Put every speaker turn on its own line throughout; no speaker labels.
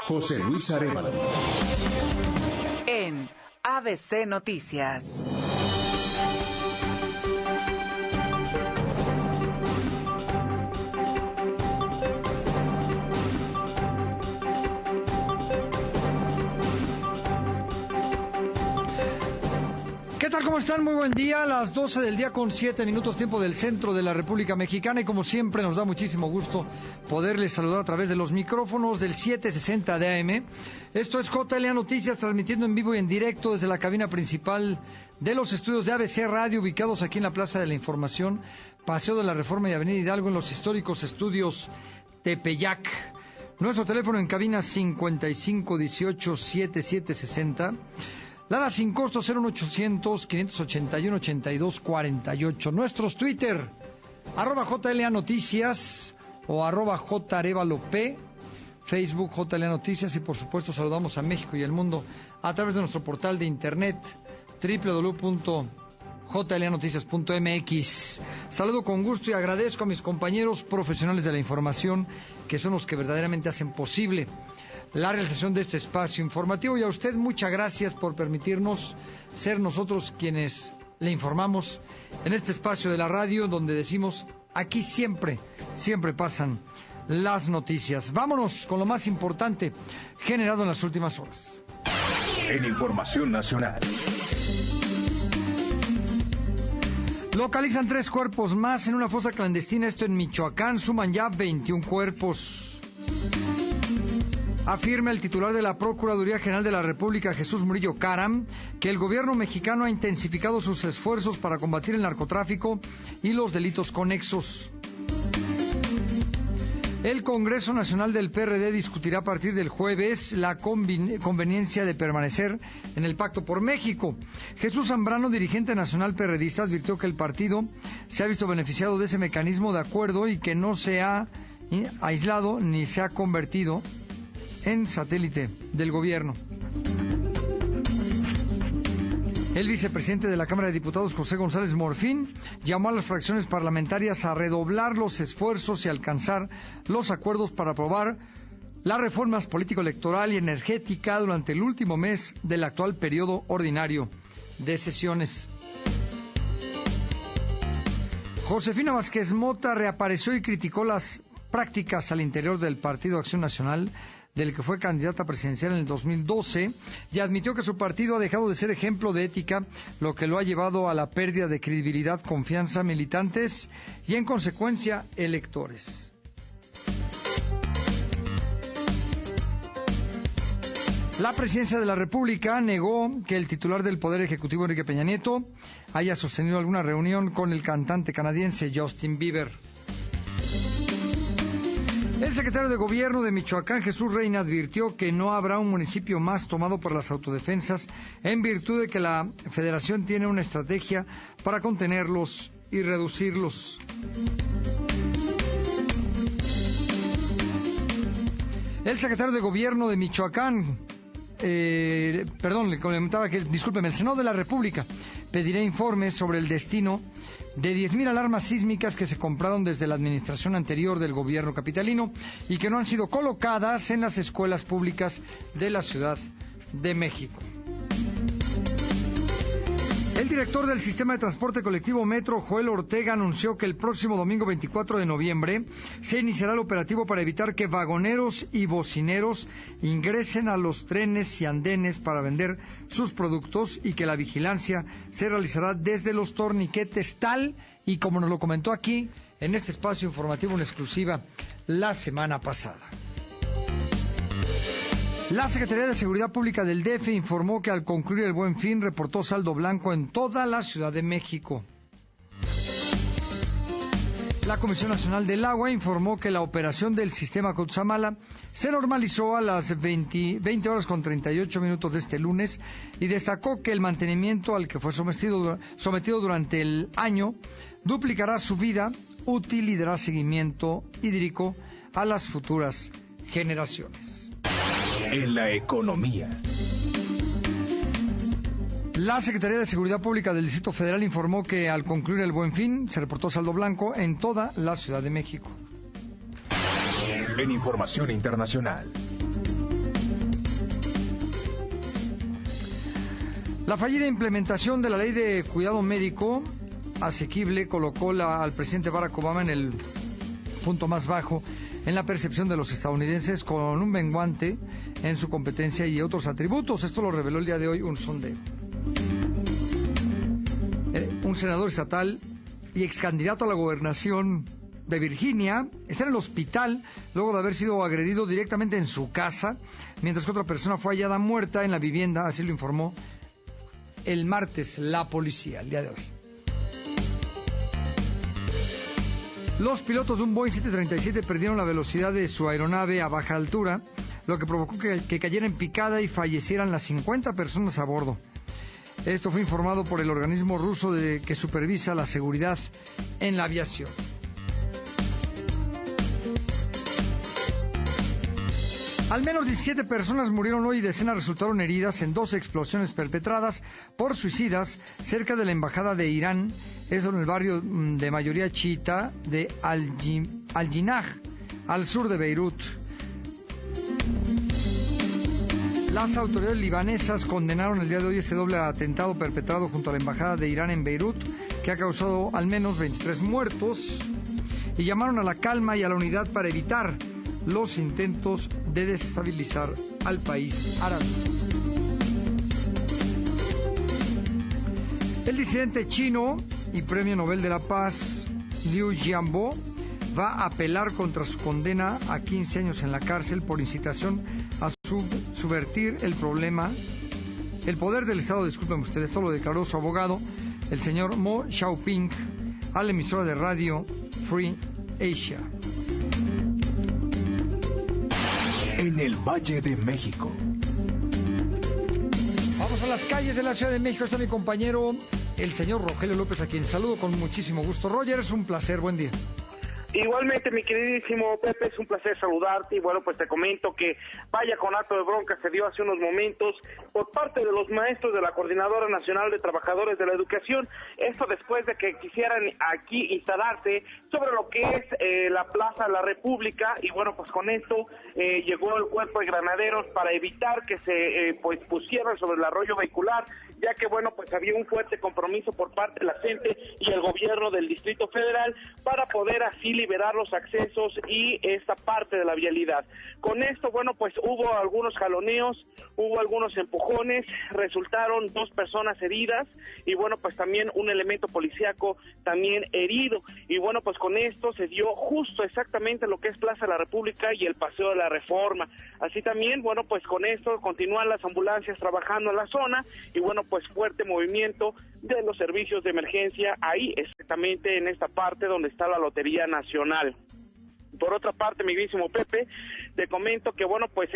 José Luis Arévalo.
En ABC Noticias.
¿Qué tal? ¿Cómo están? Muy buen día. Las 12 del día con 7 minutos tiempo del centro de la República Mexicana, y como siempre nos da muchísimo gusto poderles saludar a través de los micrófonos del 760 de AM. Esto es JLA Noticias, transmitiendo en vivo y en directo desde la cabina principal de los estudios de ABC Radio, ubicados aquí en la Plaza de la Información, Paseo de la Reforma y Avenida Hidalgo, en los históricos estudios Tepeyac. Nuestro teléfono en cabina 5518-7760. Lada sin costo 01800-581-8248. Nuestros Twitter, @JLA Noticias o @JArevalop, Facebook JLA Noticias, y por supuesto saludamos a México y el mundo a través de nuestro portal de internet www.jlanoticias.mx. Saludo con gusto y agradezco a mis compañeros profesionales de la información, que son los que verdaderamente hacen posible la realización de este espacio informativo, y a usted muchas gracias por permitirnos ser nosotros quienes le informamos en este espacio de la radio, donde decimos aquí siempre pasan las noticias. Vámonos con lo más importante generado en las últimas horas.
En Información Nacional.
Localizan 3 cuerpos más en una fosa clandestina, esto en Michoacán. Suman ya 21 cuerpos. Afirma el titular de la Procuraduría General de la República, Jesús Murillo Caram, que el gobierno mexicano ha intensificado sus esfuerzos para combatir el narcotráfico y los delitos conexos. El Congreso Nacional del PRD discutirá a partir del jueves la conveniencia de permanecer en el Pacto por México. Jesús Zambrano, dirigente nacional perredista, advirtió que el partido se ha visto beneficiado de ese mecanismo de acuerdo y que no se ha aislado ni se ha convertido en satélite del gobierno. El vicepresidente de la Cámara de Diputados, José González Morfín, llamó a las fracciones parlamentarias a redoblar los esfuerzos y alcanzar los acuerdos para aprobar las reformas político-electoral y energética durante el último mes del actual periodo ordinario de sesiones. Josefina Vázquez Mota reapareció y criticó las prácticas al interior del Partido Acción Nacional, del que fue candidata presidencial en el 2012, y admitió que su partido ha dejado de ser ejemplo de ética, lo que lo ha llevado a la pérdida de credibilidad, confianza, militantes y, en consecuencia, electores. La presidencia de la República negó que el titular del Poder Ejecutivo, Enrique Peña Nieto, haya sostenido alguna reunión con el cantante canadiense Justin Bieber. El secretario de Gobierno de Michoacán, Jesús Reina, advirtió que no habrá un municipio más tomado por las autodefensas, en virtud de que la Federación tiene una estrategia para contenerlos y reducirlos. El secretario de Gobierno de Michoacán, le comentaba que, el Senado de la República pedirá informes sobre el destino de 10,000 alarmas sísmicas que se compraron desde la administración anterior del gobierno capitalino y que no han sido colocadas en las escuelas públicas de la Ciudad de México. El director del Sistema de Transporte Colectivo Metro, Joel Ortega, anunció que el próximo domingo 24 de noviembre se iniciará el operativo para evitar que vagoneros y bocineros ingresen a los trenes y andenes para vender sus productos, y que la vigilancia se realizará desde los torniquetes, tal y como nos lo comentó aquí en este espacio informativo en exclusiva la semana pasada. La Secretaría de Seguridad Pública del DF informó que al concluir el Buen Fin reportó saldo blanco en toda la Ciudad de México. La Comisión Nacional del Agua informó que la operación del sistema Cutzamala se normalizó a las 20 horas con 38 minutos de este lunes, y destacó que el mantenimiento al que fue sometido durante el año duplicará su vida útil y dará seguimiento hídrico a las futuras generaciones.
En la economía.
La Secretaría de Seguridad Pública del Distrito Federal informó que al concluir el Buen Fin se reportó saldo blanco en toda la Ciudad de México.
En información internacional.
La fallida implementación de la ley de cuidado médico asequible colocó al presidente Barack Obama en el punto más bajo en la percepción de los estadounidenses, con un menguante en su competencia y otros atributos. Esto lo reveló el día de hoy un sondeo. Un senador estatal y ex candidato a la gobernación de Virginia está en el hospital luego de haber sido agredido directamente en su casa, mientras que otra persona fue hallada muerta en la vivienda, así lo informó el martes la policía, el día de hoy. Los pilotos de un Boeing 737 perdieron la velocidad de su aeronave a baja altura, lo que provocó que cayera en picada y fallecieran las 50 personas a bordo. Esto fue informado por el organismo ruso que supervisa la seguridad en la aviación. Al menos 17 personas murieron hoy y decenas resultaron heridas en 2 explosiones perpetradas por suicidas cerca de la embajada de Irán, eso en el barrio de mayoría chiita de Al-Jinaj, al sur de Beirut. Las autoridades libanesas condenaron el día de hoy este doble atentado perpetrado junto a la embajada de Irán en Beirut, que ha causado al menos 23 muertos, y llamaron a la calma y a la unidad para evitar los intentos de desestabilizar al país árabe. El disidente chino y Premio Nobel de la Paz, Liu Xiaobo, va a apelar contra su condena a 15 años en la cárcel por incitación a subvertir el poder del Estado. Disculpen ustedes, esto lo declaró su abogado, el señor Mo Xiaoping, a la emisora de radio Free Asia.
En el Valle de México.
Vamos a las calles de la Ciudad de México. Está mi compañero, el señor Rogelio López, a quien saludo con muchísimo gusto. Roger, es un placer, buen día.
Igualmente, mi queridísimo Pepe, es un placer saludarte y bueno, pues te comento que vaya con acto de bronca se dio hace unos momentos por parte de los maestros de la Coordinadora Nacional de Trabajadores de la Educación, esto después de que quisieran aquí instalarse sobre lo que es la Plaza de la República y bueno, pues con esto llegó el cuerpo de granaderos para evitar que se pusieran sobre el arroyo vehicular, ya que bueno, pues había un fuerte compromiso por parte de la gente y el gobierno del Distrito Federal para poder así liberar los accesos y esta parte de la vialidad. Con esto, bueno, pues hubo algunos jaloneos, hubo algunos empujones, resultaron 2 personas heridas y bueno, pues también un elemento policíaco también herido. Y bueno, pues con esto se dio justo exactamente lo que es Plaza de la República y el Paseo de la Reforma. Así también, bueno, pues con esto continúan las ambulancias trabajando en la zona y bueno, pues fuerte movimiento de los servicios de emergencia ahí, exactamente en esta parte donde está la Lotería Nacional. Por otra parte, mi queridísimo Pepe, te comento que, bueno, pues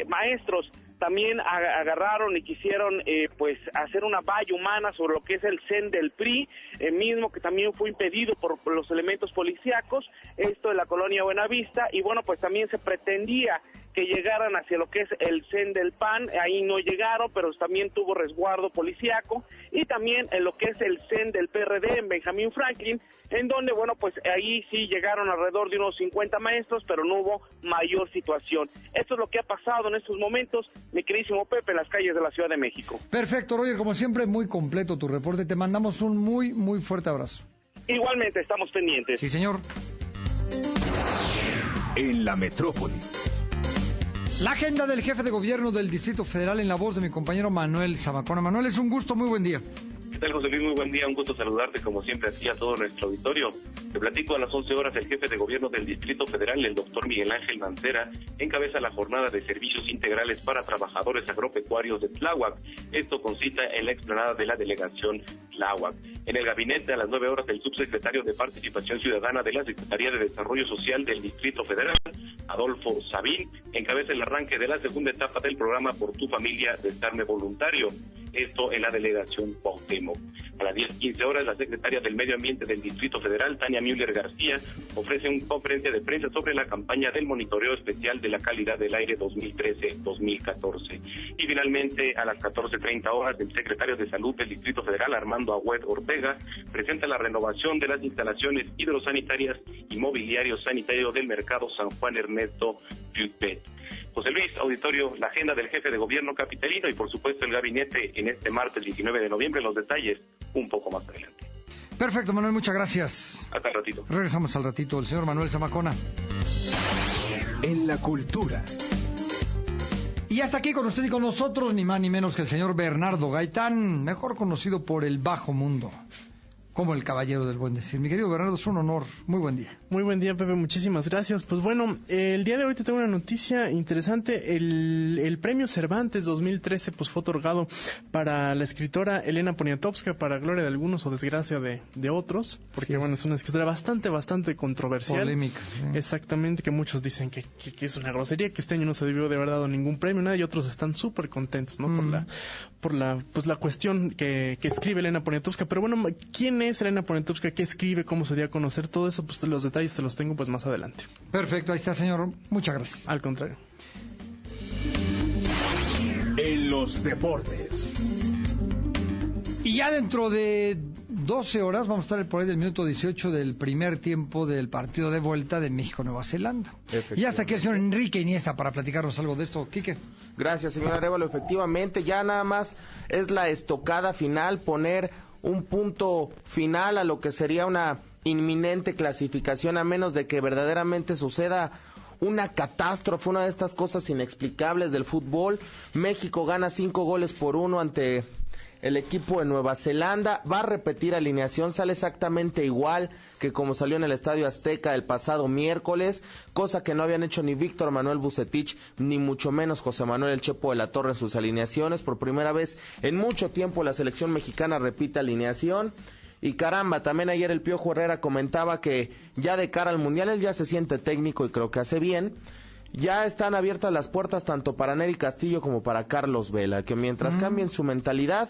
maestros también agarraron y quisieron pues hacer una valla humana sobre lo que es el CEN del PRI, mismo que también fue impedido por los elementos policíacos, esto en la colonia Buenavista, y bueno, pues también se pretendía que llegaran hacia lo que es el CEN del PAN, ahí no llegaron, pero también tuvo resguardo policíaco, y también en lo que es el CEN del PRD en Benjamín Franklin, en donde, bueno, pues ahí sí llegaron alrededor de unos 50 maestros, pero no hubo mayor situación. Esto es lo que ha pasado en estos momentos, mi queridísimo Pepe, en las calles de la Ciudad de México.
Perfecto, Roger, como siempre, muy completo tu reporte, te mandamos un muy, muy fuerte abrazo.
Igualmente, estamos pendientes.
Sí, señor.
En la metrópoli.
La agenda del jefe de gobierno del Distrito Federal en la voz de mi compañero Manuel Zamacona. Manuel, es un gusto, muy buen día.
¿Qué tal, José Luis? Muy buen día, un gusto saludarte como siempre aquí a todo nuestro auditorio. Te platico, a las 11 horas el jefe de gobierno del Distrito Federal, el doctor Miguel Ángel Mancera, encabeza la jornada de servicios integrales para trabajadores agropecuarios de Tláhuac. Esto consiste en la explanada de la delegación Tláhuac. En el gabinete, a las 9 horas, el subsecretario de Participación Ciudadana de la Secretaría de Desarrollo Social del Distrito Federal, Adolfo Sabín, encabeza el arranque de la segunda etapa del programa Por tu Familia Desarme Voluntario. Esto en la delegación Cuauhtémoc. A las 10:15 horas, la secretaria del Medio Ambiente del Distrito Federal, Tania Müller García, ofrece una conferencia de prensa sobre la campaña del monitoreo especial de la calidad del aire 2013-2014. Y finalmente, a las 14:30 horas, el secretario de Salud del Distrito Federal, Armando Agüed Ortega, presenta la renovación de las instalaciones hidrosanitarias y mobiliario sanitario del mercado San Juan Ernest Ernesto Yutbet. José Luis, auditorio, la agenda del jefe de gobierno capitalino y por supuesto el gabinete en este martes 19 de noviembre, los detalles un poco más adelante.
Perfecto, Manuel, muchas gracias.
Hasta el ratito.
Regresamos al ratito. El señor Manuel Zamacona.
En la cultura.
Y hasta aquí con usted y con nosotros, ni más ni menos que el señor Bernardo Gaitán, mejor conocido por el bajo mundo, como el caballero del buen decir. Mi querido Bernardo, es un honor. Muy buen día.
Muy buen día, Pepe. Muchísimas gracias. Pues bueno, el día de hoy te tengo una noticia interesante. El premio Cervantes 2013 pues fue otorgado para la escritora Elena Poniatowska, para gloria de algunos o desgracia de otros, porque bueno, es una escritora bastante controversial.
Polémica. Sí.
Exactamente, que muchos dicen que es una grosería, que este año no se debió de haber dado ningún premio, nada, y otros están súper contentos, ¿no? Por la cuestión que escribe Elena Poniatowska. Pero bueno, ¿quién es Elena Poniatowska? ¿Qué escribe? ¿Cómo se dio a conocer? Todo eso, pues los detalles te los tengo pues más adelante.
Perfecto, ahí está, señor. Muchas gracias.
Al contrario.
En los deportes.
Y ya dentro de 12 horas vamos a estar por ahí del minuto 18 del primer tiempo del partido de vuelta de México-Nueva Zelanda. Y hasta aquí el señor Enrique Iniesta para platicarnos algo de esto. Quique.
Gracias, señor Arévalo. Efectivamente, ya nada más es la estocada final, poner un punto final a lo que sería una inminente clasificación, a menos de que verdaderamente suceda una catástrofe, una de estas cosas inexplicables del fútbol. México gana 5-1 ante el equipo de Nueva Zelanda, va a repetir alineación, sale exactamente igual que como salió en el Estadio Azteca el pasado miércoles, cosa que no habían hecho ni Víctor Manuel Vucetich, ni mucho menos José Manuel El Chepo de la Torre en sus alineaciones. Por primera vez en mucho tiempo la selección mexicana repite alineación. Y caramba, también ayer el Piojo Herrera comentaba que ya de cara al Mundial él ya se siente técnico y creo que hace bien. Ya están abiertas las puertas tanto para Nery Castillo como para Carlos Vela, que mientras cambien su mentalidad,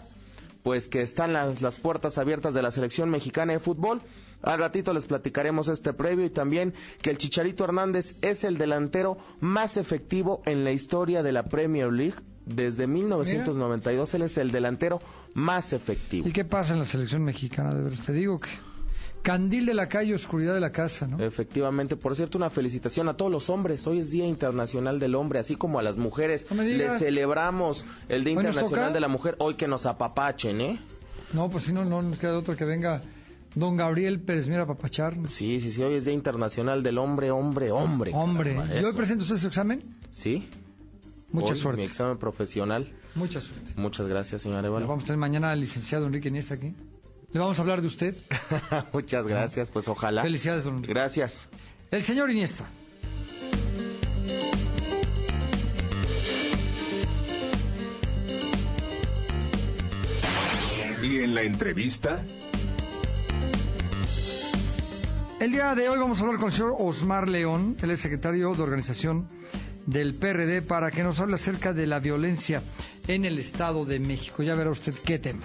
pues que están las puertas abiertas de la selección mexicana de fútbol. Al ratito les platicaremos este previo y también que el Chicharito Hernández es el delantero más efectivo en la historia de la Premier League. Desde 1992 él es el delantero más efectivo.
¿Y qué pasa en la selección mexicana? De verdad, te digo que candil de la calle, oscuridad de la casa, ¿no?
Efectivamente. Por cierto, una felicitación a todos los hombres. Hoy es Día Internacional del Hombre, así como a las mujeres.
No me digas.
Les celebramos el Día Internacional de la Mujer. Hoy que nos apapachen, ¿eh?
No, pues si no nos queda otro que venga don Gabriel Pérez Miera a apapachar.
Sí, hoy es Día Internacional del Hombre.
Hombre.
Caramba,
¿Y hoy presenta usted su examen?
Sí.
Mucha
Hoy,
suerte.
Mi examen profesional.
Mucha suerte.
Muchas gracias, señor Arevalo.
Vamos a tener mañana al licenciado Enrique Iniesta aquí. Le vamos a hablar de usted.
Muchas gracias, pues ojalá.
Felicidades, don Enrique.
Gracias.
El señor Iniesta.
Y en la entrevista.
El día de hoy vamos a hablar con el señor Osmar León, él es secretario de organización del PRD, para que nos hable acerca de la violencia en el Estado de México. Ya verá usted qué tema.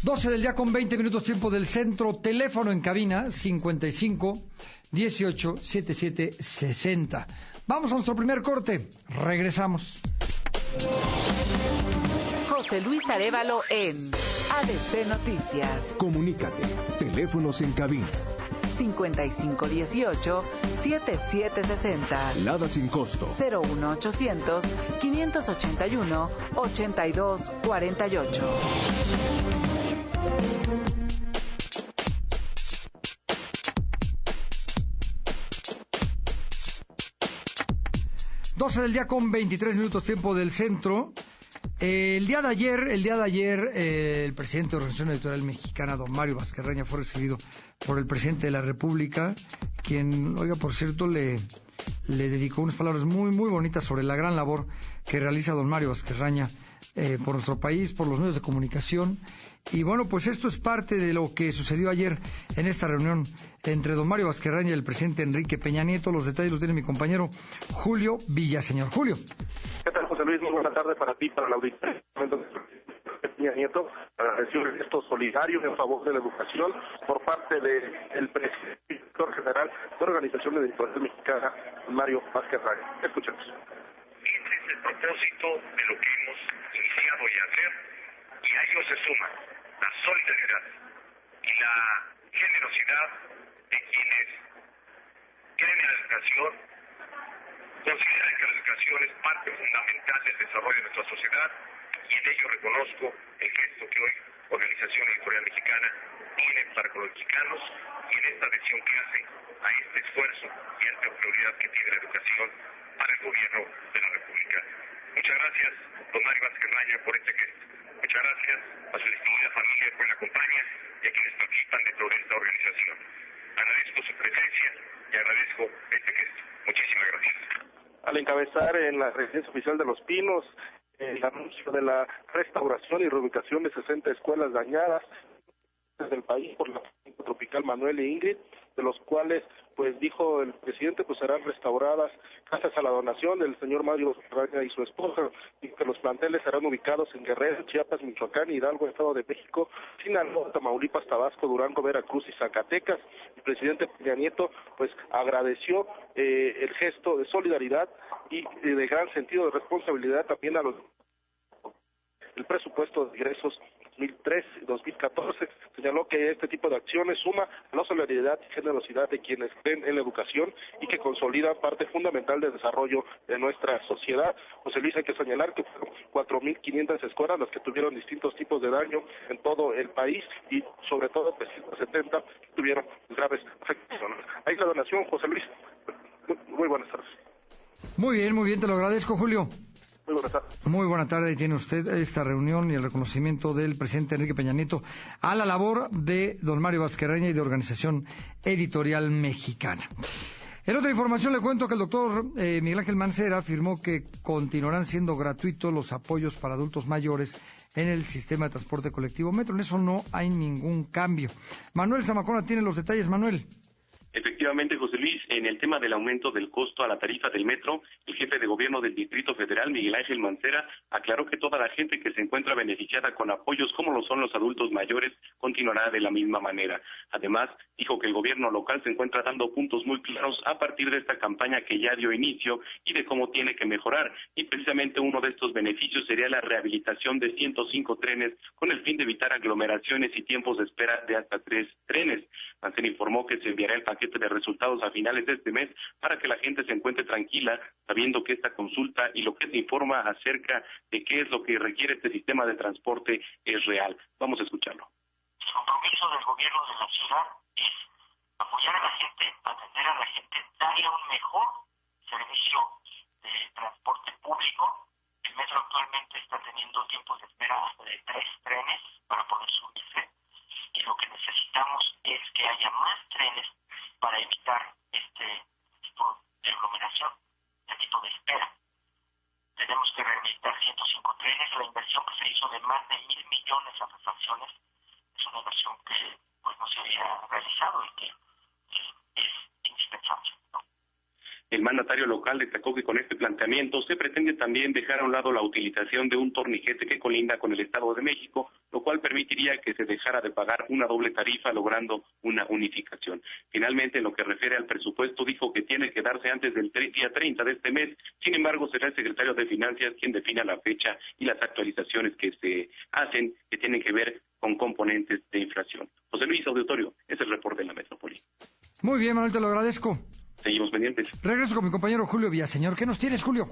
Doce del día con 20 minutos tiempo del centro. Teléfono en cabina 55 18 77 60. Vamos a nuestro primer corte. Regresamos.
José Luis Arévalo en ABC Noticias.
Comunícate. Teléfonos en cabina.
5518-7760.
Lada sin costo.
01800-581-8248.
12 del día con 23 minutos tiempo del centro. El día de ayer, el presidente de la Organización Editorial Mexicana, don Mario Vázquez fue recibido por el presidente de la República, quien, oiga, por cierto, le dedicó unas palabras muy, muy bonitas sobre la gran labor que realiza don Mario Vázquez por nuestro país, por los medios de comunicación. Y bueno, pues esto es parte de lo que sucedió ayer en esta reunión entre don Mario Vázquez y el presidente Enrique Peña Nieto. Los detalles los tiene mi compañero Julio Villaseñor. Julio.
¿Qué tal, José Luis? Muy buena tarde para ti, para la audiencia. Peña Nieto agradeció el gesto solidario en favor de la educación por parte del presidente y director general de la Organización Editorial Mexicana, Mario Vázquez Raña. Escuchemos.
Ese es el propósito de lo que hemos iniciado y hacer, y a ello se suma la solidaridad y la generosidad de quienes creen en la educación, consideran que la educación es parte fundamental del desarrollo de nuestra sociedad, y en ello reconozco el gesto que hoy Organización Editorial Mexicana tiene para con los mexicanos y en esta adhesión que hace a este esfuerzo y esta prioridad que tiene la educación para el gobierno de la República. Muchas gracias, don Mario Vázquez Raña, por este gesto. Muchas gracias a su distinguida familia que me acompaña y a quienes participan dentro de esta organización. Agradezco su presencia y agradezco este gesto. Muchísimas gracias.
Al encabezar en la residencia oficial de Los Pinos el anuncio de la restauración y reubicación de 60 escuelas dañadas del país por la tormenta tropical Manuel e Ingrid, de los cuales, pues dijo el presidente, pues serán restauradas gracias a la donación del señor Mario Raña y su esposa, y que los planteles serán ubicados en Guerrero, Chiapas, Michoacán, Hidalgo, Estado de México, Sinaloa, Tamaulipas, Tabasco, Durango, Veracruz y Zacatecas. El presidente Peña Nieto, pues agradeció el gesto de solidaridad y de gran sentido de responsabilidad también a el presupuesto de ingresos 2013-2014, señaló que este tipo de acciones suma a la solidaridad y generosidad de quienes creen en la educación y que consolida parte fundamental del desarrollo de nuestra sociedad. José Luis, hay que señalar que fueron 4.500 escuelas las que tuvieron distintos tipos de daño en todo el país y sobre todo 370 tuvieron graves afectaciones. Ahí la donación, José Luis. Muy buenas tardes.
Muy bien, te lo agradezco, Julio.
Muy buenas tardes.
Muy buena tarde, y tiene usted esta reunión y el reconocimiento del presidente Enrique Peña Nieto a la labor de don Mario Vázquez Raña y de Organización Editorial Mexicana. En otra información le cuento que el doctor Miguel Ángel Mancera afirmó que continuarán siendo gratuitos los apoyos para adultos mayores en el sistema de transporte colectivo Metro. En eso no hay ningún cambio. Manuel Zamacona tiene los detalles. Manuel.
Efectivamente, José Luis, en el tema del aumento del costo a la tarifa del metro, el jefe de gobierno del Distrito Federal, Miguel Ángel Mancera, aclaró que toda la gente que se encuentra beneficiada con apoyos como lo son los adultos mayores continuará de la misma manera. Además, dijo que el gobierno local se encuentra dando puntos muy claros a partir de esta campaña que ya dio inicio y de cómo tiene que mejorar. Y precisamente uno de estos beneficios sería la rehabilitación de 105 trenes con el fin de evitar aglomeraciones y tiempos de espera de hasta 3 trenes. Mancera informó que se enviará el paquete de resultados a finales de este mes para que la gente se encuentre tranquila, sabiendo que esta consulta y lo que se informa acerca de qué es lo que requiere este sistema de transporte es real. Vamos a escucharlo.
El compromiso del gobierno de la ciudad es apoyar a la gente, atender a la gente, darle un mejor servicio de transporte público. El metro actualmente está teniendo tiempos de espera hasta de 3 trenes para poder subirse, y lo que necesitamos es que haya más trenes para evitar este tipo de aglomeración, este tipo de espera. Tenemos que rehabilitar 105 trenes. La inversión que se hizo de más de 1.000 millones a refacciones es una inversión que pues no se había realizado y que es indispensable, ¿no?
El mandatario local destacó que con este planteamiento se pretende también dejar a un lado la utilización de un torniquete que colinda con el Estado de México, lo cual permitiría que se dejara de pagar una doble tarifa, logrando una unificación. Finalmente, en lo que refiere al presupuesto, dijo que tiene que darse antes del día 30 de este mes. Sin embargo, será el secretario de Finanzas quien defina la fecha y las actualizaciones que se hacen, que tienen que ver con componentes de inflación. José Luis, auditorio, es el reporte de la metrópoli.
Muy bien, Manuel, te lo agradezco.
Seguimos pendientes.
Regreso con mi compañero Julio Villaseñor. ¿Qué nos tienes, Julio?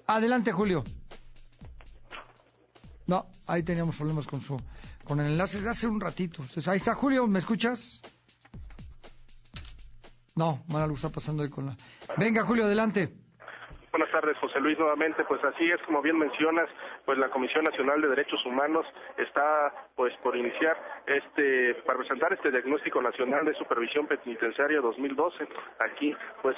Adelante, Julio. No, ahí teníamos problemas con el enlace de hace un ratito. Entonces, ahí está, Julio, ¿me escuchas? No, algo está pasando ahí con la... Venga, Julio, adelante.
Buenas tardes, José Luis, nuevamente. Pues así es, como bien mencionas, pues la Comisión Nacional de Derechos Humanos está pues por iniciar para presentar este diagnóstico nacional de supervisión penitenciaria 2012, aquí pues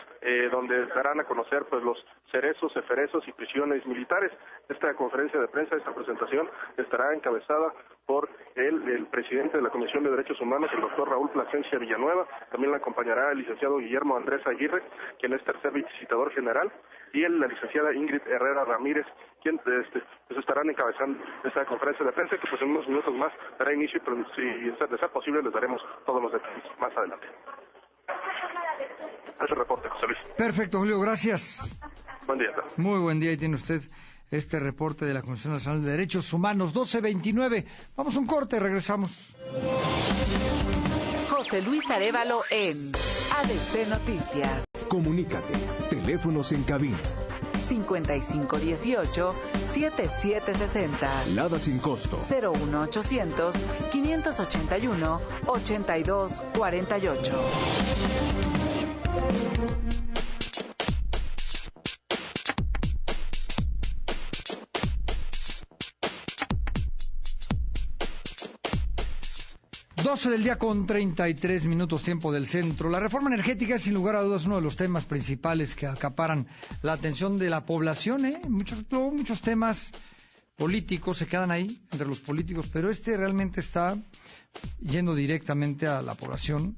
donde darán a conocer pues los cerezos, eferezos y prisiones militares. Esta conferencia de prensa, esta presentación estará encabezada por el presidente de la Comisión de Derechos Humanos, el doctor Raúl Plasencia Villanueva. También la acompañará el licenciado Guillermo Andrés Aguirre, quien es tercer visitador general, y la licenciada Ingrid Herrera Ramírez, quien pues estarán encabezando esta conferencia de prensa, que pues en unos minutos más dará inicio, pero si de ser posible les daremos todos los detalles más adelante. Es el reporte, José Luis.
Perfecto, Julio, gracias.
Buen día.
Muy buen día, y tiene usted este reporte de la Comisión Nacional de Derechos Humanos. 12:29. Vamos a un corte, regresamos.
José Luis Arévalo en ABC Noticias.
Comunícate. Teléfonos en cabina.
5518-7760.
Lada sin costo.
01800-581-8248.
Del día con 33 minutos tiempo del centro. La reforma energética es sin lugar a dudas uno de los temas principales que acaparan la atención de la población. Muchos temas políticos se quedan ahí, entre los políticos, pero este realmente está yendo directamente a la población,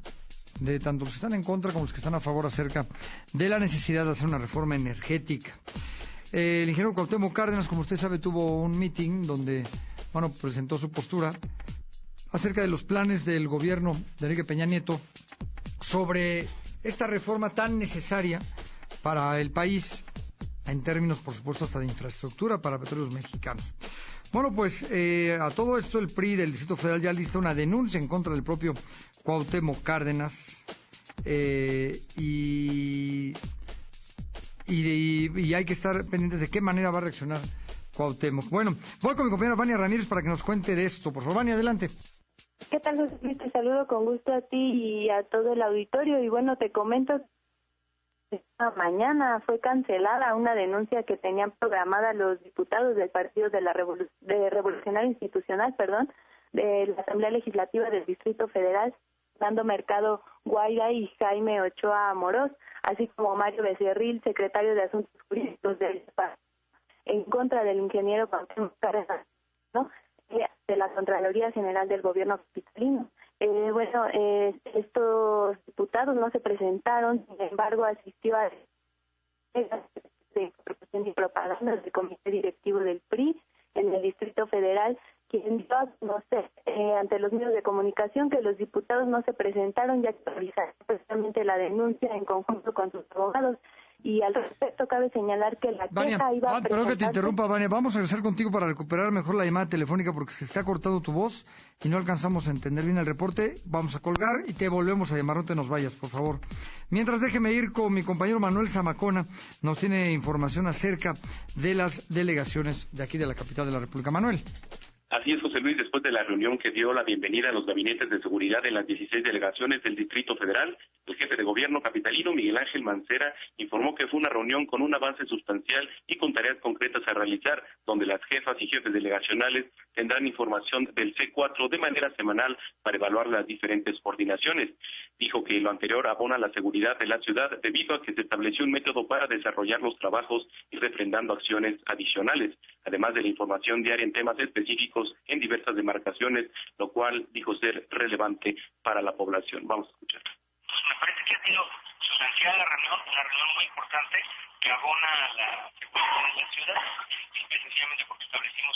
de tanto los que están en contra como los que están a favor, acerca de la necesidad de hacer una reforma energética. El ingeniero Cuauhtémoc Cárdenas, como usted sabe, tuvo un meeting donde, presentó su postura acerca de los planes del gobierno de Enrique Peña Nieto sobre esta reforma tan necesaria para el país, en términos, por supuesto, hasta de infraestructura para petróleos mexicanos. A todo esto el PRI del Distrito Federal ya lista una denuncia en contra del propio Cuauhtémoc Cárdenas y hay que estar pendientes de qué manera va a reaccionar Cuauhtémoc. Bueno, voy con mi compañera Vania Ramírez para que nos cuente de esto. Por favor, Vania, adelante.
¿Qué tal, José Luis? Te saludo con gusto a ti y a todo el auditorio. Y bueno, te comento, esta mañana fue cancelada una denuncia que tenían programada los diputados del Partido de Revolucionario Institucional, de la Asamblea Legislativa del Distrito Federal, Fernando Mercado Guaira y Jaime Ochoa Amorós, así como Mario Becerril, secretario de Asuntos Jurídicos del Partido, en contra del ingeniero Cuauhtémoc Cárdenas, de la Contraloría General del Gobierno capitalino. Estos diputados no se presentaron, sin embargo, asistió a de promoción y propaganda del Comité Directivo del PRI en el Distrito Federal, quien dio a conocer ante los medios de comunicación que los diputados no se presentaron, ya que realizaron precisamente la denuncia en conjunto con sus abogados. Y al respecto cabe señalar que la queja iba a
perdón que te interrumpa, Vania. Vamos a regresar contigo para recuperar mejor la llamada telefónica porque se está cortando tu voz y no alcanzamos a entender bien el reporte. Vamos a colgar y te volvemos a llamar. No te nos vayas, por favor. Mientras, déjeme ir con mi compañero Manuel Zamacona. Nos tiene información acerca de las delegaciones de aquí de la capital de la República. Manuel.
Así es, José Luis, después de la reunión que dio la bienvenida a los gabinetes de seguridad en las 16 delegaciones del Distrito Federal, el jefe de gobierno capitalino, Miguel Ángel Mancera, informó que fue una reunión con un avance sustancial y con tareas concretas a realizar, donde las jefas y jefes delegacionales tendrán información del C4 de manera semanal para evaluar las diferentes coordinaciones. Dijo que lo anterior abona la seguridad de la ciudad debido a que se estableció un método para desarrollar los trabajos y refrendando acciones adicionales, además de la información diaria en temas específicos en diversas demarcaciones, lo cual dijo ser relevante para la población. Vamos a escuchar.
Me parece que ha sido sustancial la reunión, una reunión muy importante que abona a la seguridad de la ciudad, sencillamente porque establecimos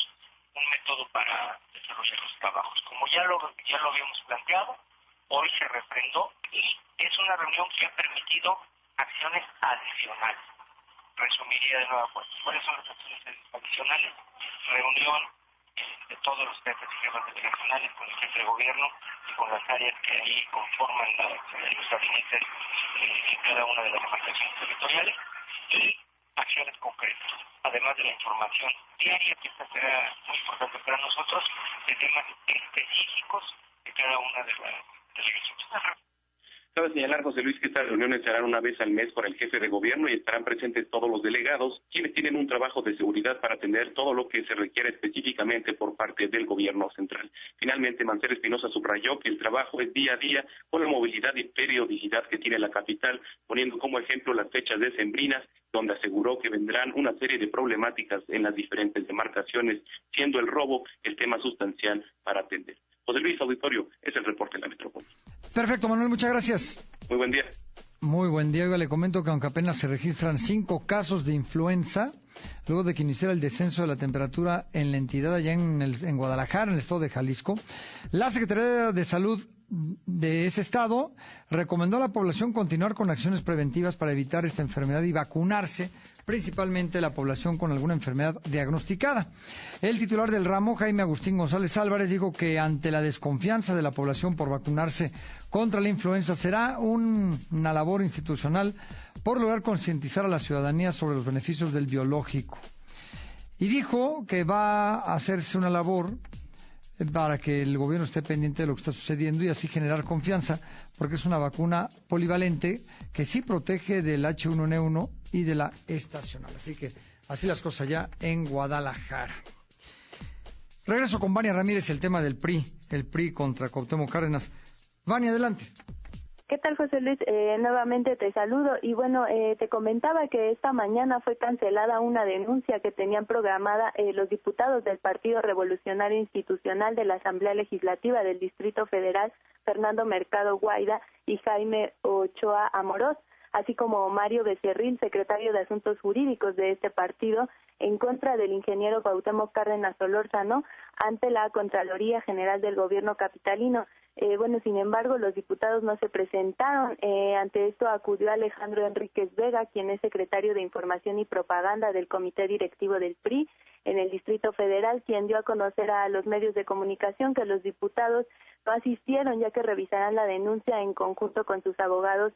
un método para desarrollar los trabajos. Como ya lo habíamos planteado, hoy se refrendó y es una reunión que ha permitido acciones adicionales. Resumiría de nuevo, ¿cuáles son las acciones adicionales? Reunión de todos los jefes y jefas delegacionales con el jefe de gobierno y con las áreas que ahí conforman los gabinetes en cada una de las demarcaciones territoriales y acciones concretas, además de la información diaria, que esta será muy importante para nosotros, de temas específicos de cada una de las delegaciones.
Cabe señalar, José Luis, que estas reuniones se harán una vez al mes con el jefe de gobierno y estarán presentes todos los delegados, quienes tienen un trabajo de seguridad para atender todo lo que se requiere específicamente por parte del gobierno central. Finalmente, Mancera Espinosa subrayó que el trabajo es día a día con la movilidad y periodicidad que tiene la capital, poniendo como ejemplo las fechas decembrinas, donde aseguró que vendrán una serie de problemáticas en las diferentes demarcaciones, siendo el robo el tema sustancial para atender. José Luis, auditorio, es el reporte de la metrópoli.
Perfecto, Manuel, muchas gracias.
Muy buen día.
Muy buen día. Le comento que aunque apenas se registran 5 casos de influenza luego de que iniciara el descenso de la temperatura en la entidad allá en Guadalajara, en el estado de Jalisco. La Secretaría de Salud de ese estado recomendó a la población continuar con acciones preventivas para evitar esta enfermedad y vacunarse, principalmente la población con alguna enfermedad diagnosticada. El titular del ramo, Jaime Agustín González Álvarez, dijo que ante la desconfianza de la población por vacunarse contra la influenza será una labor institucional por lograr concientizar a la ciudadanía sobre los beneficios del biológico. Y dijo que va a hacerse una labor para que el gobierno esté pendiente de lo que está sucediendo y así generar confianza, porque es una vacuna polivalente que sí protege del H1N1 y de la estacional. Así que así las cosas allá en Guadalajara. Regreso con Vania Ramírez, el tema del PRI, el PRI contra Cuauhtémoc Cárdenas. Vania, adelante.
¿Qué tal, José Luis? Nuevamente te saludo y bueno, te comentaba que esta mañana fue cancelada una denuncia que tenían programada los diputados del Partido Revolucionario Institucional de la Asamblea Legislativa del Distrito Federal, Fernando Mercado Guaida y Jaime Ochoa Amorós, así como Mario Becerril, secretario de Asuntos Jurídicos de este partido, en contra del ingeniero Cuauhtémoc Cárdenas Solórzano ante la Contraloría General del Gobierno Capitalino. Sin embargo, los diputados no se presentaron. Ante esto acudió Alejandro Enríquez Vega, quien es secretario de Información y Propaganda del Comité Directivo del PRI en el Distrito Federal, quien dio a conocer a los medios de comunicación que los diputados no asistieron, ya que revisarán la denuncia en conjunto con sus abogados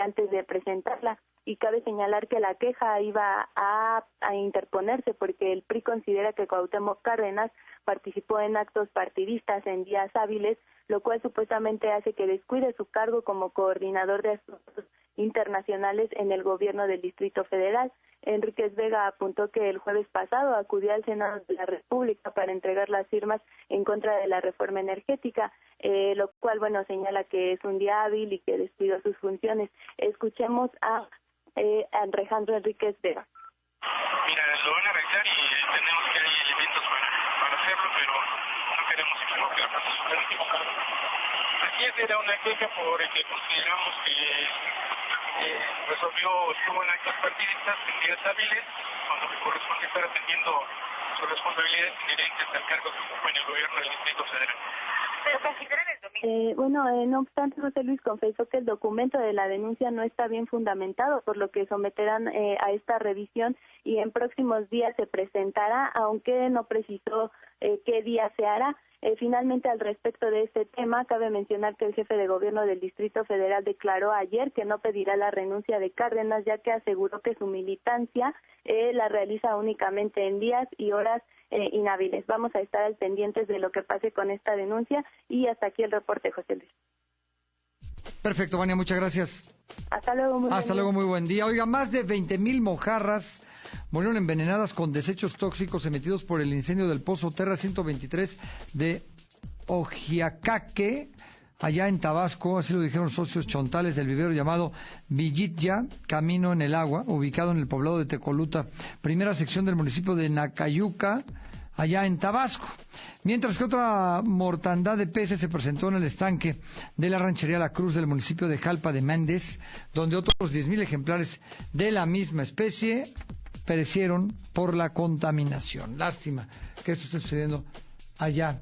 antes de presentarla. Y cabe señalar que la queja iba a interponerse porque el PRI considera que Cuauhtémoc Cárdenas participó en actos partidistas en días hábiles, lo cual supuestamente hace que descuide su cargo como coordinador de asuntos internacionales en el gobierno del Distrito Federal. Enríquez Vega apuntó que el jueves pasado acudió al Senado de la República para entregar las firmas en contra de la reforma energética, lo cual, señala que es un día hábil y que descuidó sus funciones. Escuchemos a Alejandro Enríquez Vega.
Mira, lo van a arreglar y tenemos que hay elementos para hacerlo, pero no queremos equivocarnos. Aquí era una queja porque consideramos que estuvo en actos partidistas en días hábiles, cuando le corresponde estar atendiendo sus responsabilidades inherentes al cargo que ocupa en el gobierno del Distrito Federal.
Pero consideran el domingo. No obstante, José Luis confesó que el documento de la denuncia no está bien fundamentado, por lo que someterán a esta revisión y en próximos días se presentará, aunque no precisó qué día se hará. Finalmente, al respecto de este tema, cabe mencionar que el jefe de gobierno del Distrito Federal declaró ayer que no pedirá la renuncia de Cárdenas, ya que aseguró que su militancia la realiza únicamente en días y horas inhábiles. Vamos a estar al pendientes de lo que pase con esta denuncia y hasta aquí el reporte, José Luis.
Perfecto, Vania, muchas gracias.
Hasta luego,
muy buen día. Oiga, más de 20,000 mojarras murieron envenenadas con desechos tóxicos emitidos por el incendio del Pozo Terra 123 de Ojiacaque, allá en Tabasco, así lo dijeron socios chontales del vivero llamado Villitya, Camino en el Agua, ubicado en el poblado de Tecoluta, primera sección del municipio de Nacayuca, allá en Tabasco. Mientras que otra mortandad de peces se presentó en el estanque de la ranchería La Cruz del municipio de Jalpa de Méndez, donde otros 10,000 ejemplares de la misma especie perecieron por la contaminación. Lástima que esto esté sucediendo allá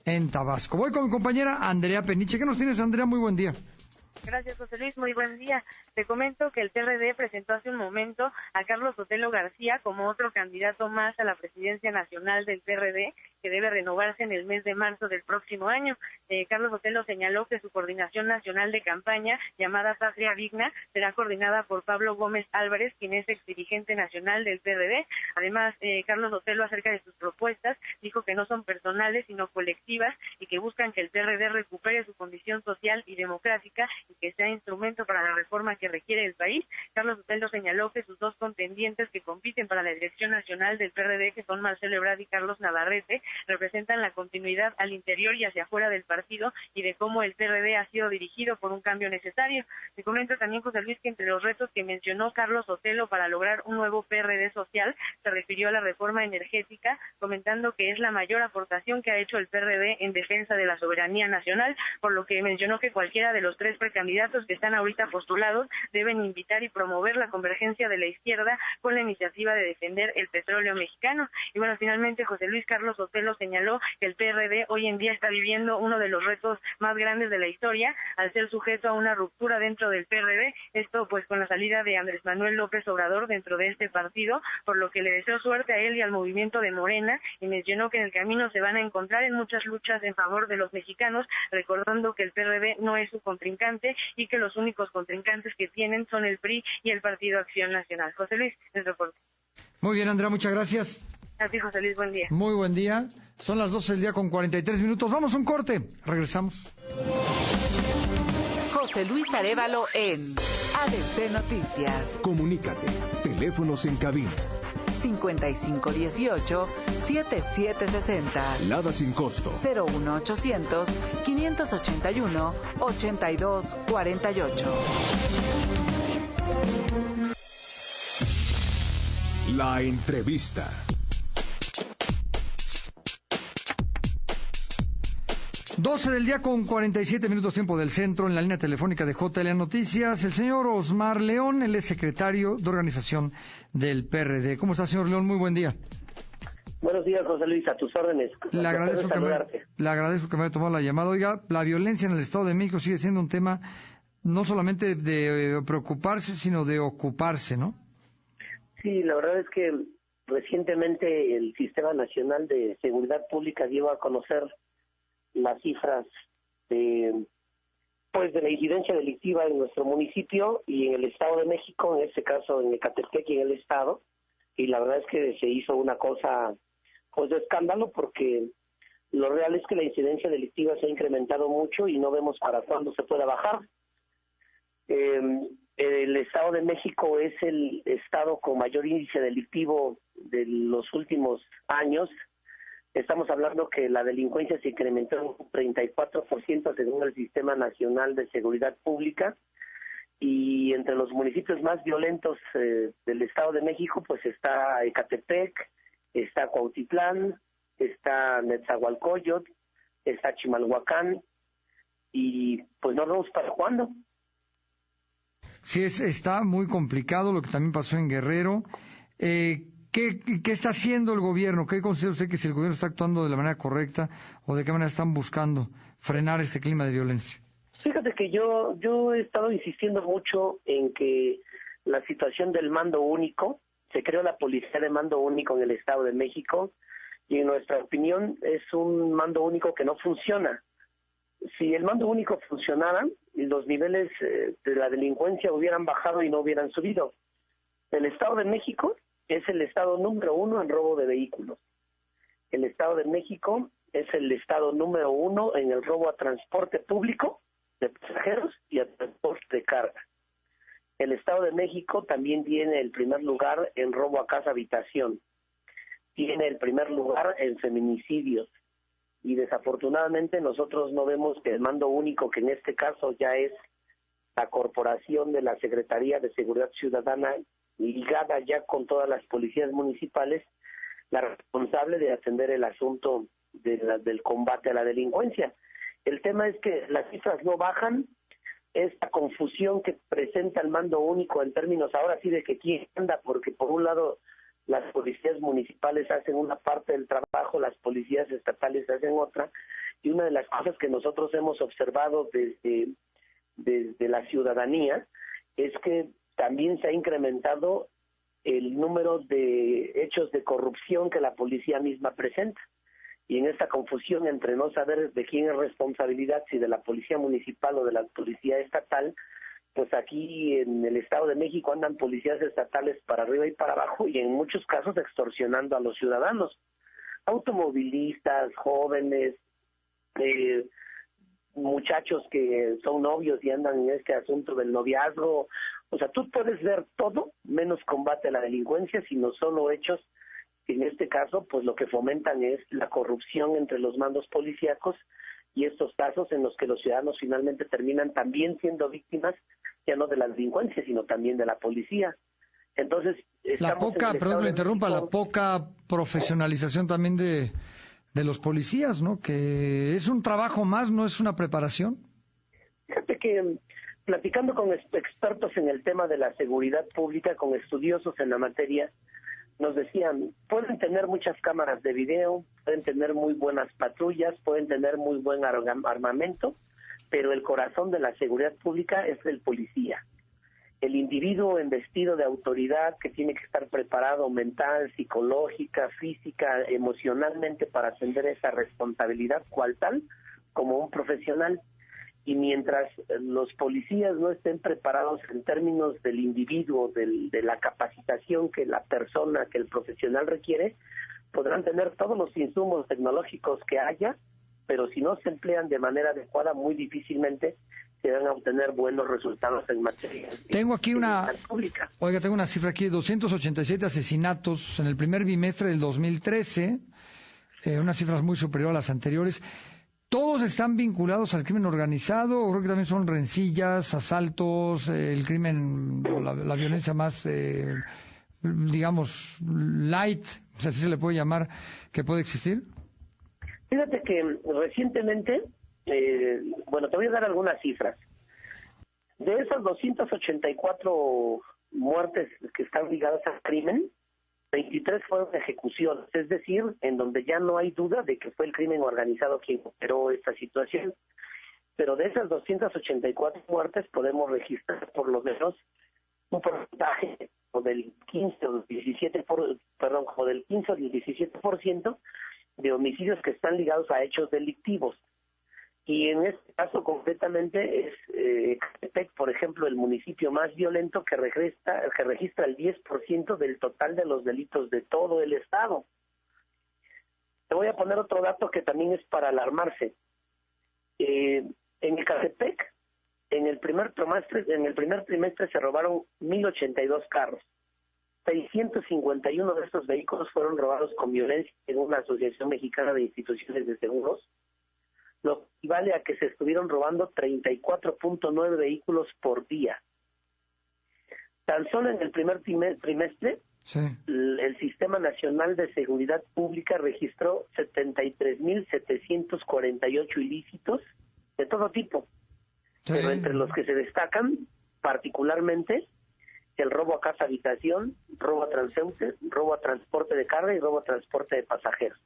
en Tabasco. Voy con mi compañera Andrea Peniche. ¿Qué nos tienes, Andrea? Muy buen día.
Gracias, José Luis. Muy buen día. Te comento que el PRD presentó hace un momento a Carlos Sotelo García como otro candidato más a la presidencia nacional del PRD, que debe renovarse en el mes de marzo del próximo año. Carlos Sotelo señaló que su coordinación nacional de campaña, llamada Patria Digna, será coordinada por Pablo Gómez Álvarez, quien es exdirigente nacional del PRD. Además, Carlos Sotelo, acerca de sus propuestas, dijo que no son personales, sino colectivas, y que buscan que el PRD recupere su condición social y democrática y que sea instrumento para la reforma que requiere el país. Carlos Sotelo señaló que sus dos contendientes que compiten para la dirección nacional del PRD, que son Marcelo Ebrard y Carlos Navarrete, representan la continuidad al interior y hacia afuera del partido y de cómo el PRD ha sido dirigido por un cambio necesario. Te comento también, José Luis, que entre los retos que mencionó Carlos Sotelo para lograr un nuevo PRD social, se refirió a la reforma energética, comentando que es la mayor aportación que ha hecho el PRD en defensa de la soberanía nacional, por lo que mencionó que cualquiera de los 3 precandidatos que están ahorita postulados deben invitar y promover la convergencia de la izquierda con la iniciativa de defender el petróleo mexicano. Y bueno, finalmente José Luis, Carlos Sotelo señaló que el PRD hoy en día está viviendo uno de los retos más grandes de la historia, al ser sujeto a una ruptura dentro del PRD, esto pues con la salida de Andrés Manuel López Obrador dentro de este partido, por lo que le deseo suerte a él y al movimiento de Morena, y mencionó que en el camino se van a encontrar en muchas luchas en favor de los mexicanos, recordando que el PRD no es su contrincante y que los únicos contrincantes que tienen son el PRI y el Partido Acción Nacional. José Luis, el reporte.
Muy bien, Andrea, muchas gracias.
A ti, José Luis, buen día.
Muy buen día. Son las 12 del día con 43 minutos. Vamos a un corte. Regresamos.
José Luis Arévalo en ABC Noticias.
Comunícate. Teléfonos en cabina.
5518-7760.
Lada sin costo.
01800-581-8248.
La entrevista.
Doce del día con 47 minutos tiempo del centro, en la línea telefónica de JL Noticias, el señor Osmar León, él es secretario de organización del PRD. ¿Cómo está, señor León? Muy buen día.
Buenos días, José Luis, a tus órdenes.
Le agradezco que me haya tomado la llamada. Oiga, la violencia en el Estado de México sigue siendo un tema no solamente de preocuparse, sino de ocuparse, ¿no?
Sí, la verdad es que recientemente el Sistema Nacional de Seguridad Pública dio a conocer las cifras de la incidencia delictiva en nuestro municipio y en el Estado de México, en este caso en Ecatepec y en el Estado, y la verdad es que se hizo una cosa pues de escándalo, porque lo real es que la incidencia delictiva se ha incrementado mucho y no vemos para cuándo se pueda bajar. El Estado de México es el estado con mayor índice delictivo de los últimos años. Estamos hablando que la delincuencia se incrementó en un 34% según el Sistema Nacional de Seguridad Pública, y entre los municipios más violentos del Estado de México pues está Ecatepec, está Cuautitlán, está Netzahualcóyotl, está Chimalhuacán, y pues no vemos para cuándo.
Sí, está muy complicado lo que también pasó en Guerrero. ¿Qué está haciendo el gobierno? ¿Qué considera usted que si el gobierno está actuando de la manera correcta o de qué manera están buscando frenar este clima de violencia?
Fíjate que yo he estado insistiendo mucho en que la situación del mando único, se creó la policía de mando único en el Estado de México, y en nuestra opinión es un mando único que no funciona. Si el mando único funcionara, los niveles de la delincuencia hubieran bajado y no hubieran subido. El Estado de México es el estado número 1 en robo de vehículos. El Estado de México es el estado número 1 en el robo a transporte público de pasajeros y a transporte de carga. El Estado de México también tiene el primer lugar en robo a casa habitación. Tiene el primer lugar en feminicidios. Y desafortunadamente nosotros no vemos que el mando único, que en este caso ya es la corporación de la Secretaría de Seguridad Ciudadana, ligada ya con todas las policías municipales, la responsable de atender el asunto del combate a la delincuencia. El tema es que las cifras no bajan, esta confusión que presenta el mando único en términos ahora sí de que quién anda, porque por un lado las policías municipales hacen una parte del trabajo, las policías estatales hacen otra, y una de las cosas que nosotros hemos observado desde la ciudadanía es que también se ha incrementado el número de hechos de corrupción que la policía misma presenta. Y en esta confusión entre no saber de quién es responsabilidad, si de la policía municipal o de la policía estatal, pues aquí en el Estado de México andan policías estatales para arriba y para abajo, y en muchos casos extorsionando a los ciudadanos, automovilistas, jóvenes, muchachos que son novios y andan en este asunto del noviazgo. O sea, tú puedes ver todo menos combate a la delincuencia, sino solo hechos En este caso, pues lo que fomentan es la corrupción entre los mandos policíacos y estos casos en los que los ciudadanos finalmente terminan también siendo víctimas, ya no de la delincuencia, sino también de la policía. Entonces,
la poca profesionalización también de los policías, ¿no? Que es un trabajo más, no es una preparación.
Fíjate que platicando con expertos en el tema de la seguridad pública, con estudiosos en la materia, nos decían, pueden tener muchas cámaras de video, pueden tener muy buenas patrullas, pueden tener muy buen armamento, pero el corazón de la seguridad pública es el policía. El individuo investido de autoridad que tiene que estar preparado mental, psicológica, física, emocionalmente para atender esa responsabilidad cual tal, como un profesional. Y mientras los policías no estén preparados en términos del individuo, de la capacitación que la persona, que el profesional requiere, podrán tener todos los insumos tecnológicos que haya, pero si no se emplean de manera adecuada, muy difícilmente se van a obtener buenos resultados en materia de seguridad pública.
Oiga, tengo una cifra aquí, 287 asesinatos en el primer bimestre del 2013, una cifra muy superior a las anteriores. ¿Todos están vinculados al crimen organizado o creo que también son rencillas, asaltos, el crimen o la violencia más, digamos, light, o sea, así se le puede llamar, que puede existir?
Fíjate que recientemente, bueno, te voy a dar algunas cifras. De esas 284 muertes que están ligadas al crimen, 23 fueron ejecuciones, es decir, en donde ya no hay duda de que fue el crimen organizado quien operó esta situación. Pero de esas 284 muertes podemos registrar por lo menos un porcentaje del 15 o 17 como del 15 o 17% de homicidios que están ligados a hechos delictivos. Y en este caso concretamente es Ecatepec, por ejemplo, el municipio más violento que registra el 10% del total de los delitos de todo el estado. Te voy a poner otro dato que también es para alarmarse. En Ecatepec, en el primer trimestre se robaron 1,082 carros. 651 de estos vehículos fueron robados con violencia en una Asociación Mexicana de Instituciones de Seguros, lo que equivale a que se estuvieron robando 34.9 vehículos por día. Tan solo en el primer trimestre, sí, el Sistema Nacional de Seguridad Pública registró 73.748 ilícitos de todo tipo, sí, pero entre los que se destacan particularmente el robo a casa habitación, robo a transeúnte, robo a transporte de carga y robo a transporte de pasajeros.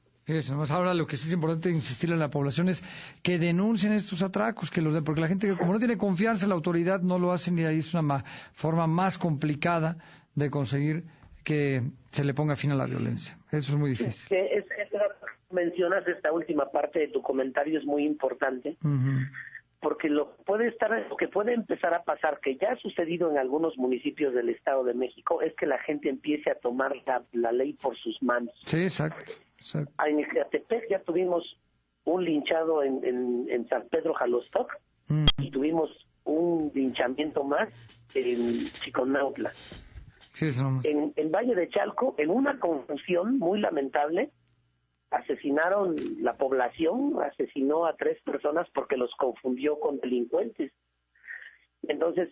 Ahora lo que sí es importante insistirle a la población es que denuncien estos atracos, porque la gente como no tiene confianza en la autoridad no lo hacen y ahí es una forma más complicada de conseguir que se le ponga fin a la violencia. Eso es muy difícil.
Mencionas esta última parte de tu comentario, es muy importante. Porque lo que puede empezar a pasar, que ya ha sucedido en algunos municipios del Estado de México, es que la gente empiece a tomar la ley por sus manos.
Sí, exacto.
En Ecatepec ya tuvimos un linchado en San Pedro Jalostoc y tuvimos un linchamiento más en Chiconautla.
Sí,
en Valle de Chalco, en una confusión muy lamentable, asesinaron la población, asesinó a 3 personas porque los confundió con delincuentes. Entonces,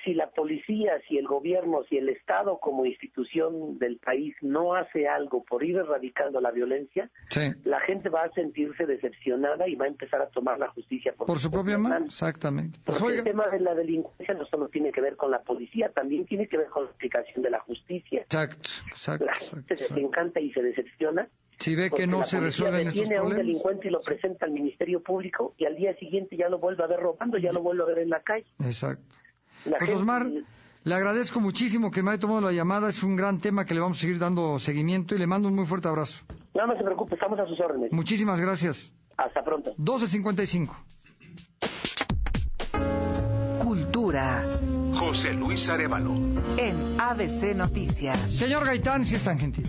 si la policía, si el gobierno, si el Estado como institución del país no hace algo por ir erradicando la violencia, sí, la gente va a sentirse decepcionada y va a empezar a tomar la justicia por
su propia mano. Exactamente.
Porque el tema de la delincuencia no solo tiene que ver con la policía, también tiene que ver con la aplicación de la justicia.
Exacto.
La gente se encanta y se decepciona.
Si ve que no se resuelven estos problemas.
Tiene a un delincuente y lo presenta al Ministerio Público y al día siguiente ya lo vuelve a ver robando, ya lo vuelve a ver en la calle.
Exacto. Pues Osmar, le agradezco muchísimo que me haya tomado la llamada, es un gran tema que le vamos a seguir dando seguimiento y le mando un muy fuerte abrazo.
No se preocupe, estamos a sus órdenes.
Muchísimas gracias.
Hasta pronto.
12:55.
Cultura.
José Luis Arévalo.
En ABC Noticias.
Señor Gaitán, si es tan gentil.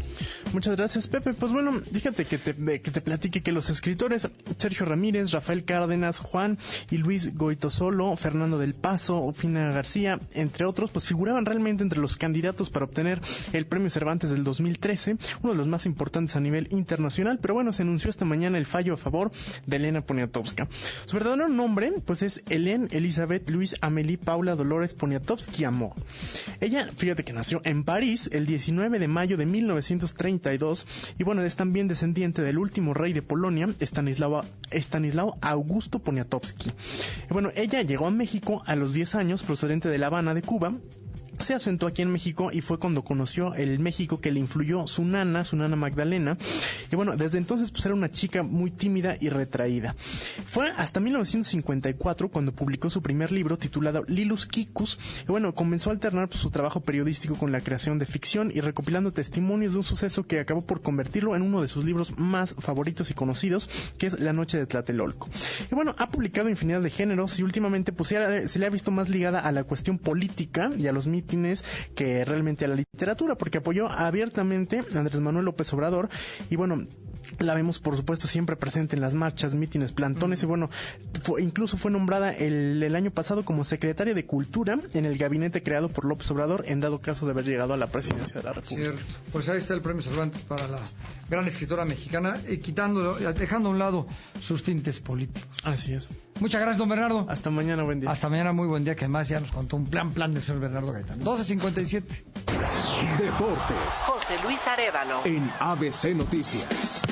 Muchas gracias, Pepe. Pues bueno, fíjate que te platique que los escritores Sergio Ramírez, Rafael Cárdenas, Juan y Luis Goitosolo, Fernando del Paso, Fina García, entre otros, pues figuraban realmente entre los candidatos para obtener el Premio Cervantes del 2013, uno de los más importantes a nivel internacional, pero bueno, se anunció esta mañana el fallo a favor de Elena Poniatowska. Su verdadero nombre, pues es Hélène Elizabeth Louise Amélie Paula Dolores Poniatowski Amor. Ella, fíjate que nació en París el 19 de mayo de 1932 y bueno, es también descendiente del último rey de Polonia, Estanislao Augusto Poniatowski. Y bueno, ella llegó a México a los 10 años, procedente de La Habana, de Cuba. Se asentó aquí en México y fue cuando conoció el México que le influyó su nana Magdalena. Y bueno, desde entonces pues era una chica muy tímida y retraída. Fue hasta 1954 cuando publicó su primer libro titulado Lilus Kikus. Y bueno, comenzó a alternar pues, su trabajo periodístico con la creación de ficción y recopilando testimonios de un suceso que acabó por convertirlo en uno de sus libros más favoritos y conocidos, que es La Noche de Tlatelolco. Y bueno, ha publicado infinidad de géneros y últimamente pues se le ha visto más ligada a la cuestión política y a los mítines que realmente a la literatura, porque apoyó abiertamente a Andrés Manuel López Obrador y bueno, la vemos por supuesto siempre presente en las marchas, mítines, plantones y bueno, incluso fue nombrada el año pasado como secretaria de Cultura en el gabinete creado por López Obrador en dado caso de haber llegado a la presidencia de la República.
Cierto, pues ahí está el Premio Cervantes para la gran escritora mexicana, dejando a un lado sus tintes políticos.
Así es.
Muchas gracias, don Bernardo.
Hasta mañana, buen día.
Hasta mañana, muy buen día, que además ya nos contó un plan del señor Bernardo Gaitán. 12:57.
Deportes.
José Luis Arévalo.
En ABC Noticias.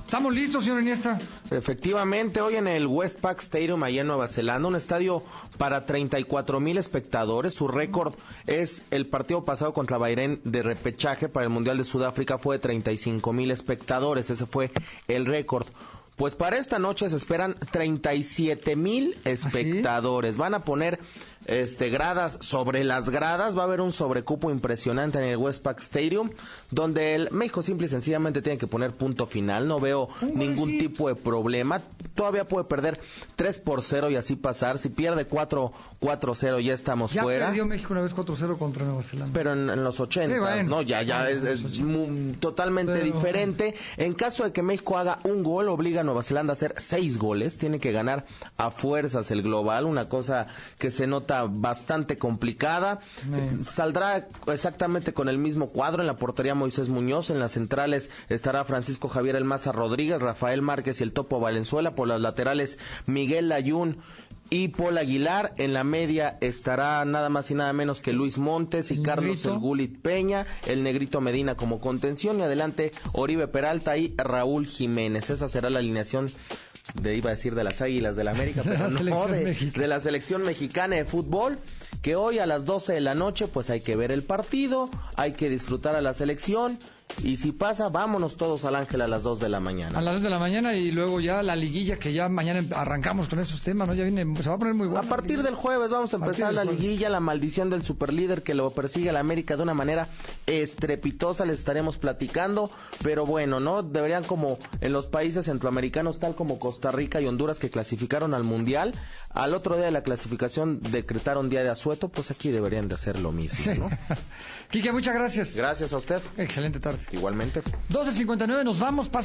¿Estamos listos, señor Iniesta?
Efectivamente, hoy en el Westpac Stadium, allá en Nueva Zelanda, un estadio para 34,000 espectadores. Su récord es el partido pasado contra Bahrein de repechaje para el Mundial de Sudáfrica, fue de 35,000 espectadores. Ese fue el récord. Pues para esta noche se esperan 37,000 espectadores. ¿Sí? Van a poner gradas sobre las gradas. Va a haber un sobrecupo impresionante en el Westpac Stadium, donde el México simple y sencillamente tiene que poner punto final. No veo ningún tipo de problema. Todavía puede perder 3-0 y así pasar. Si pierde 4-0 ya estamos fuera.
Ya perdió México una vez 4-0 contra Nueva Zelanda.
Pero en los 80, sí, bueno. ¿No? Ya es totalmente diferente. En caso de que México haga un gol, obliga a Nueva Zelanda a hacer 6 goles. Tiene que ganar a fuerzas el global, una cosa que se nota bastante complicada. Saldrá exactamente con el mismo cuadro. En la portería Moisés Muñoz, en las centrales estará Francisco Javier El Maza Rodríguez, Rafael Márquez y el Topo Valenzuela. Por las laterales Miguel Layún y Paul Aguilar. En la media estará nada más y nada menos que Luis Montes y Carlos El Gulit Peña, el Negrito Medina como contención y adelante Oribe Peralta y Raúl Jiménez. Esa será la alineación de las Águilas del América, pero no de la selección mexicana de fútbol, que hoy a las 12 de la noche pues hay que ver el partido, hay que disfrutar a la selección. Y si pasa, vámonos todos al Ángel a las 2 de la mañana.
A las 2 de la mañana y luego ya la liguilla, que ya mañana arrancamos con esos temas, ¿no? Ya viene, se va a poner muy bueno.
A partir del jueves vamos a empezar la liguilla, la maldición del superlíder que lo persigue al América de una manera estrepitosa, les estaremos platicando, pero bueno, ¿no? Deberían, como en los países centroamericanos, tal como Costa Rica y Honduras, que clasificaron al Mundial, al otro día de la clasificación decretaron día de asueto, pues aquí deberían de hacer lo mismo, ¿no?
Quique, muchas gracias.
Gracias a usted.
Excelente tarde.
Igualmente.
12:59, nos vamos.